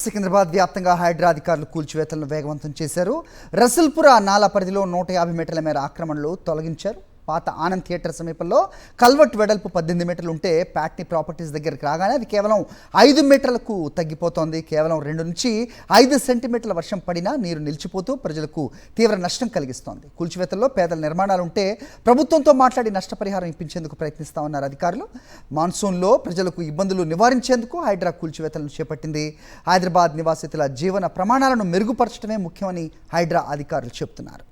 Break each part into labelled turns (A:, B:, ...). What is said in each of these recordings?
A: సికింద్రాబాద్ వ్యాప్తంగా హైడ్రా అధికారులు కూల్చివేతలను వేగవంతం చేశారు. రసూల్పుర నాలా పరిధిలో 150 మీటర్ల మేర ఆక్రమణలు తొలగించారు. పాత ఆనంద్ థియేటర్ సమీపంలో కల్వర్ట్ వెడల్పు 18 మీటర్లు ఉంటే ప్యాట్నీ ప్రాపర్టీస్ దగ్గరికి రాగానే అది కేవలం 5 మీటర్లకు తగ్గిపోతోంది. కేవలం 2 నుంచి 5 సెంటీమీటర్ల వర్షం పడినా నీరు నిలిచిపోతూ ప్రజలకు తీవ్ర నష్టం కలిగిస్తోంది. కూల్చివేతల్లో పేదల నిర్మాణాలు ఉంటే ప్రభుత్వంతో మాట్లాడి నష్టపరిహారం ఇప్పించేందుకు ప్రయత్నిస్తామన్నారు అధికారులు. మాన్సూన్లో ప్రజలకు ఇబ్బందులు నివారించేందుకు హైడ్రా కూల్చివేతలను చేపట్టింది. హైదరాబాద్ నివాసితుల జీవన ప్రమాణాలను మెరుగుపరచడమే ముఖ్యమని హైడ్రా అధికారులు చెబుతున్నారు.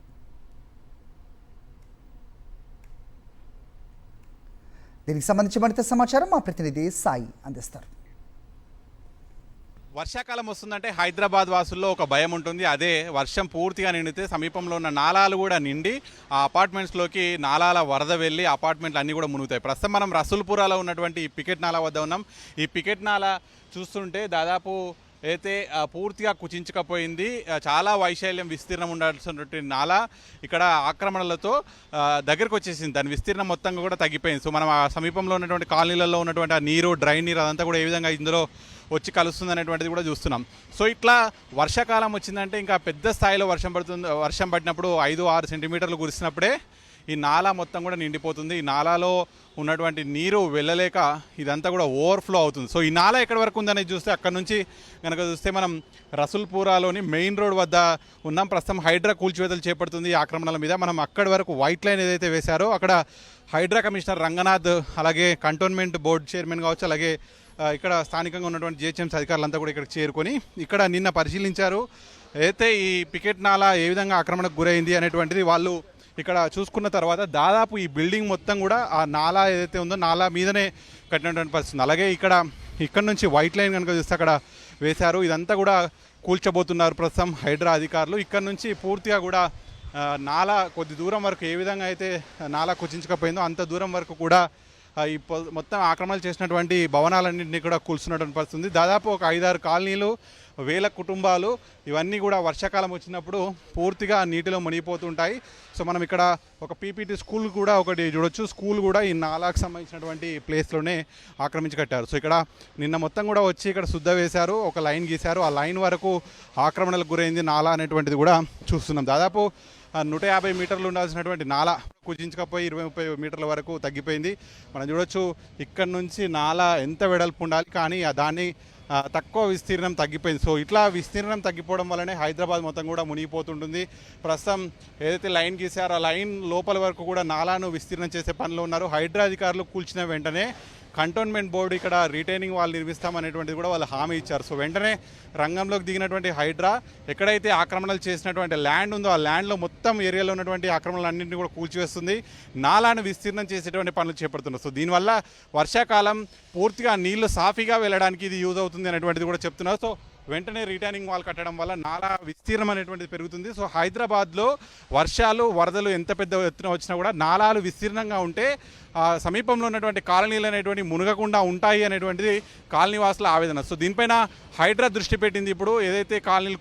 A: దీనికి సంబంధించి మరింత సమాచారం మా ప్రతినిధి సాయి అందిస్తారు.
B: వర్షాకాలం వస్తుందంటే హైదరాబాద్ వాసుల్లో ఒక భయం ఉంటుంది. అదే వర్షం పూర్తిగా నిండితే సమీపంలో ఉన్న నాలాలు కూడా నిండి ఆ అపార్ట్మెంట్స్లోకి నాలాల వరద వెళ్ళి అపార్ట్మెంట్లు అన్నీ కూడా మునుగుతాయి. ప్రస్తుతం మనం రసూల్పురాలో ఉన్నటువంటి ఈ పికెట్ నాలా వద్ద ఉన్నాం. ఈ పికెట్ నాలా చూస్తుంటే దాదాపు అయితే పూర్తిగా కుచించకపోయింది. చాలా వైశాల్యం విస్తీర్ణం ఉండాల్సినటువంటి నాలా ఇక్కడ ఆక్రమణలతో దగ్గరకు వచ్చేసింది. దాని విస్తీర్ణం మొత్తంగా కూడా తగ్గిపోయింది. సో మనం ఆ సమీపంలో ఉన్నటువంటి కాలనీలలో ఉన్నటువంటి ఆ నీరు, డ్రై నీరు అదంతా కూడా ఏ విధంగా ఇందులో వచ్చి కలుస్తుంది అనేటువంటిది కూడా చూస్తున్నాం. సో ఇట్లా వర్షాకాలం వచ్చిందంటే ఇంకా పెద్ద స్థాయిలో వర్షం పడినప్పుడు 5-6 సెంటీమీటర్లు కురిసినప్పుడే ఈ నాలా మొత్తం కూడా నిండిపోతుంది. ఈ నాలాలో ఉన్నటువంటి నీరు వెళ్ళలేక ఇదంతా కూడా ఓవర్ఫ్లో అవుతుంది. సో ఈ నాలా ఎక్కడి వరకు ఉందనేది చూస్తే అక్కడ నుంచి కనుక చూస్తే మనం రసూల్పురాలోని మెయిన్ రోడ్ వద్ద ఉన్నాం. ప్రస్తుతం హైడ్రా కూల్చివేతలు చేపడుతుంది ఈ ఆక్రమణల మీద. మనం అక్కడి వరకు వైట్ లైన్ ఏదైతే వేశారో అక్కడ హైడ్రా కమిషనర్ రంగనాథ్, అలాగే కంటోన్మెంట్ బోర్డు చైర్మన్ కావచ్చు, అలాగే ఇక్కడ స్థానికంగా ఉన్నటువంటి జిహెచ్ఎంసీ అధికారులంతా కూడా ఇక్కడికి చేరుకొని ఇక్కడ నిన్న పరిశీలించారు. అయితే ఈ పికెట్ నాలా ఏ విధంగా ఆక్రమణకు గురైంది అనేటువంటిది వాళ్ళు ఇక్కడ చూసుకున్న తర్వాత దాదాపు ఈ బిల్డింగ్ మొత్తం కూడా ఆ నాలా ఏదైతే ఉందో నాలా మీదనే కట్టినటువంటి పరిస్థితి. అలాగే ఇక్కడ నుంచి వైట్ లైన్ కనుక చూస్తే అక్కడ వేశారు. ఇదంతా కూడా కూల్చబోతున్నారు ప్రస్తుతం హైడ్రా అధికారులు. ఇక్కడ నుంచి పూర్తిగా కూడా నాలా కొద్ది దూరం వరకు ఏ విధంగా అయితే నాలా కుచించకపోయిందో అంత దూరం వరకు కూడా ఈ మొత్తం ఆక్రమణలు చేసినటువంటి భవనాలన్నింటినీ కూడా కూల్చున్నటువంటి పరిస్థితుంది. దాదాపు ఒక 5-6 కాలనీలు, వేల కుటుంబాలు ఇవన్నీ కూడా వర్షాకాలం వచ్చినప్పుడు పూర్తిగా నీటిలో మునిగిపోతుంటాయి. సో మనం ఇక్కడ ఒక పీపీటీ స్కూల్ కూడా ఒకటి చూడొచ్చు. స్కూల్ కూడా ఈ నాలాకు సంబంధించినటువంటి ప్లేస్లోనే ఆక్రమించి కట్టారు. సో ఇక్కడ నిన్న మొత్తం కూడా వచ్చి ఇక్కడ శుద్ధ వేశారు, ఒక లైన్ గీశారు. ఆ లైన్ వరకు ఆక్రమణలకు గురైంది నాలా అనేటువంటిది కూడా చూస్తున్నాం. దాదాపు 150 మీటర్లు ఉండాల్సినటువంటి నాలా కుచించకపోయి 20-30 మీటర్ల వరకు తగ్గిపోయింది. మనం చూడొచ్చు ఇక్కడ నుంచి నాలా ఎంత వెడల్పు ఉండాలి, కానీ దాన్ని తక్కువ విస్తీర్ణం తగ్గిపోయింది. సో ఇట్లా విస్తీర్ణం తగ్గిపోవడం వల్లనే హైదరాబాద్ మొత్తం కూడా మునిగిపోతుంటుంది. ప్రస్తుతం ఏదైతే లైన్ గీసారో ఆ లైన్ లోపల వరకు కూడా నాలాను విస్తీర్ణం చేసే పనిలో ఉన్నారు. హైడ్రా అధికారులు కూల్చిన వెంటనే కంటోన్మెంట్ బోర్డు ఇక్కడ రీటైనింగ్ వాళ్ళు నిర్మిస్తామనేటువంటిది కూడా వాళ్ళు హామీ ఇచ్చారు. సో వెంటనే రంగంలోకి దిగినటువంటి హైడ్రా ఎక్కడైతే ఆక్రమణలు చేసినటువంటి ల్యాండ్ ఉందో ఆ ల్యాండ్లో మొత్తం ఏరియాలో ఉన్నటువంటి ఆక్రమణలన్నింటినీ కూడా కూల్చివేస్తుంది. నాలాను విస్తీర్ణం చేసేటువంటి పనులు చేపడుతున్నారు. సో దీనివల్ల వర్షాకాలం పూర్తిగా నీళ్లు సాఫీగా వెళ్ళడానికి ఇది యూజ్ అవుతుంది అనేటువంటిది కూడా చెప్తున్నారు. సో వెంటనే రిటైనింగ్ వాల్ కట్టడం వల్ల నాలా విస్తీర్ణం అనేటువంటిది పెరుగుతుంది. సో హైదరాబాద్లో వర్షాలు, వరదలు ఎంత పెద్ద ఎత్తున వచ్చినా కూడా నాలాలు విస్తీర్ణంగా ఉంటే సమీపంలో ఉన్నటువంటి కాలనీలు అనేటువంటి మునగకుండా ఉంటాయి అనేటువంటిది కాలనీవాసుల ఆవేదన. సో దీనిపైన హైడ్రా దృష్టి పెట్టింది. ఇప్పుడు ఏదైతే కాలనీలు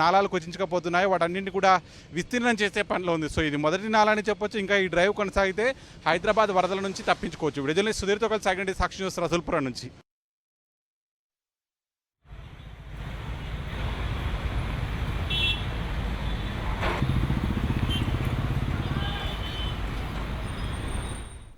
B: నాలాలు కుచించకపోతున్నాయో వాటన్నింటినీ కూడా విస్తీర్ణం చేసే పనిలో ఉంది. సో ఇది మొదటి నాలా అని చెప్పొచ్చు. ఇంకా ఈ డ్రైవ్ కొనసాగితే హైదరాబాద్ వరదల నుంచి తప్పించుకోవచ్చు. విడుదల సుధీర్తో కలిసి సాక్షి న్యూస్ రసూల్పురం నుంచి.